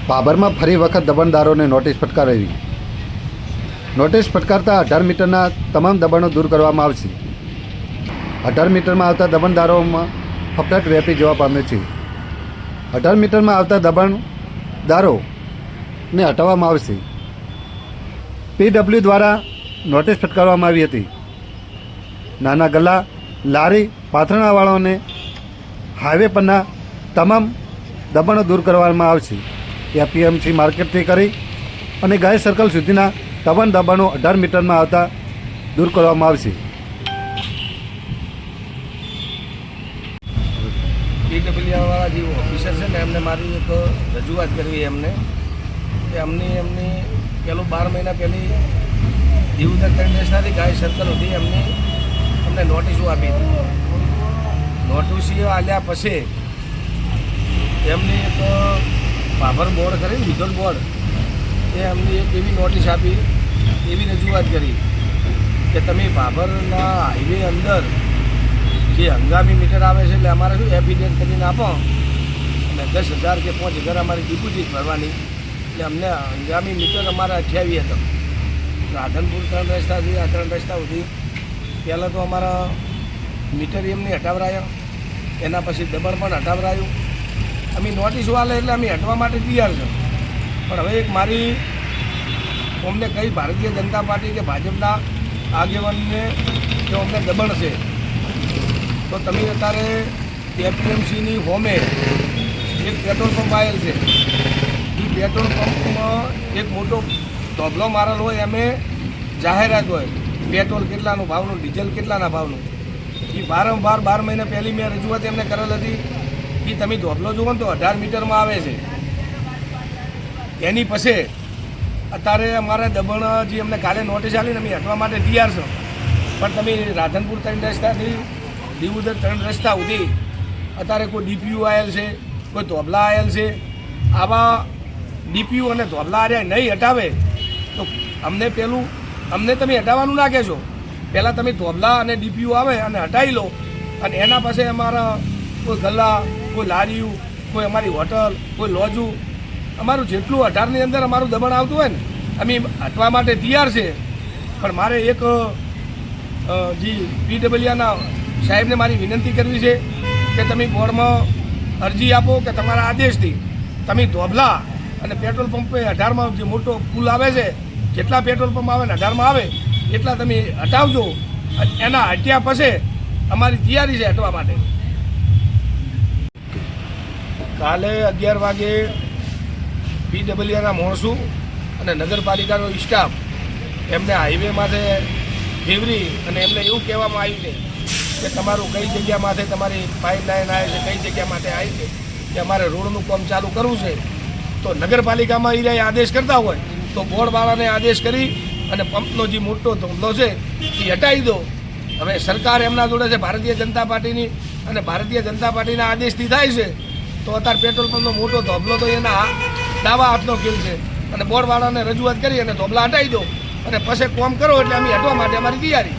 બાબરમાં ફરી વખત દબાણદારોને notice ફટકારાવી. Notice ફટકારતા 18 મીટરના તમામ દબાણો દૂર કરવામાં આવશે. 18 મીટરમાં આવતા દબાણદારોમાં ફફડાટ વ્યાપી જવા પામે છે. 18 મીટરમાં આવતા દબાણદારોને હટાવવામાં આવશે. PW દ્વારા નોટિસ ફટકારવામાં આવી હતી. નાના ગલ્લા, લારી, પાથરણાવાળાઓને હાઈવે પરના તમામ દબાણો દૂર કરવામાં આવશે. APMC માર્કેટથી કરી અને ગાય સર્કલ સુધીના તમામ દબાણો 18 મીટરમાં આવતા દૂર કરવામાં આવશે. PWવાળા જે ઓફિસર છે ને એમને મારી એક રજૂઆત કરવી કે એમની પેલું 12 મહિના પહેલી દીવદર કંડેસનાથી ગાય સર્કલ હતી અમને નોટિસો આપી હતી. નોટિસો આલ્યા પછી એમની એક બાબર બોર્ડ કરીને વિધોલ બોર્ડ એમની એક એવી નોટિસ આપી, એવી રજૂઆત કરી કે તમે બાબરના હાઈવે અંદર જે હંગામી મીટર આવે છે એટલે અમારે શું એફિડેવિટ કરીને આપો અને 10,000 કે 5,000 અમારી ડિપોઝિટ ભરવાની. એટલે અમને હંગામી મીટર અમારા 28 હતા. રાધનપુર 3 રસ્તાથી આ 3 રસ્તા સુધી પહેલાં તો અમારા મીટર એમને હટાવરાયા, એના પછી દબાણ પણ હટાવરાયું. અમે નોટિસો આલે એટલે અમે હટવા માટે તૈયાર છે. પણ હવે એક મારી અમને કઈ ભારતીય જનતા પાર્ટી કે ભાજપના આગેવાનને જો અમને દબાણ છે તો તમે અત્યારે APMCની હોમે એક પેટ્રોલ પંપ આવેલ છે. એ પેટ્રોલ પંપમાં એક મોટો ધોબલો મારેલો હોય, એમે જાહેરાત હોય પેટ્રોલ કેટલાનું ભાવનું, ડીઝલ કેટલાના ભાવનું. એ વારંવાર 12 મહિના પહેલી મેં રજૂઆત એમને કરેલ હતી. એ તમે ધોબલો જુઓ ને તો 18 મીટરમાં આવે છે. એની પછી અત્યારે અમારા દબાણ જે અમને કાલે નોટિસ આવીને અમે હટવા માટે તૈયાર છો. પણ તમે રાધનપુર 3 રસ્તાથી દીવદર 3 રસ્તા સુધી અત્યારે કોઈ DPU આવેલ છે, કોઈ ધોબલા આવેલ છે. આવા DPU અને ધોબલા આર્યા નહીં હટાવે તો અમને તમે હટાવવાનું ના કહેશો. પહેલાં તમે ધોબલા અને DPU આવે અને હટાવી લો, અને એના પાસે અમારા કોઈ ગલ્લા, કોઈ લારીયું, કોઈ અમારી હોટલ, કોઈ લોજુ, અમારું જેટલું 18ની અંદર અમારું દબાણ આવતું હોય ને અમે હટવા માટે તૈયાર છે. પણ મારે એક જે PWના સાહેબને મારી વિનંતી કરવી છે કે તમે બોર્ડમાં અરજી આપો કે તમારા આદેશથી તમે ધોબલા અને પેટ્રોલ પંપે 18માં જે મોટો પુલ આવે છે, જેટલા પેટ્રોલ પંપ આવે ને 18માં આવે એટલા તમે હટાવજો. એના હટ્યા પછી અમારી તૈયારી છે હટવા માટે. કાલે 11 વાગે PWના માણસો અને નગરપાલિકાનો સ્ટાફ એમને હાઈવે માથે ફેરવી અને એમને એવું કહેવામાં આવ્યું છે કે તમારું કઈ જગ્યા માથે તમારી પાઇપલાઇન આવે છે, કઈ જગ્યા માટે આવી છે કે અમારે રોડનું કામ ચાલુ કરવું છે. તો નગરપાલિકામાં એ આદેશ કરતા હોય તો બોર્ડવાળાને આદેશ કરી અને પંપનો જે મોટો ધોંધલો છે એ હટાવી દો. હવે સરકાર એમના જોડે છે ભારતીય જનતા પાર્ટીની, અને ભારતીય જનતા પાર્ટીના આદેશથી થાય છે તો અત્યારે પેટ્રોલ પંપનો મોટો ધોબલો તો એના દાવા હાથનો ખેલ છે. અને બોર્ડવાળાને રજૂઆત કરી અને ધોબલા હટાવી દો અને પછી કોમ કરો એટલે અમે હટવા માટે અમારી તૈયારી.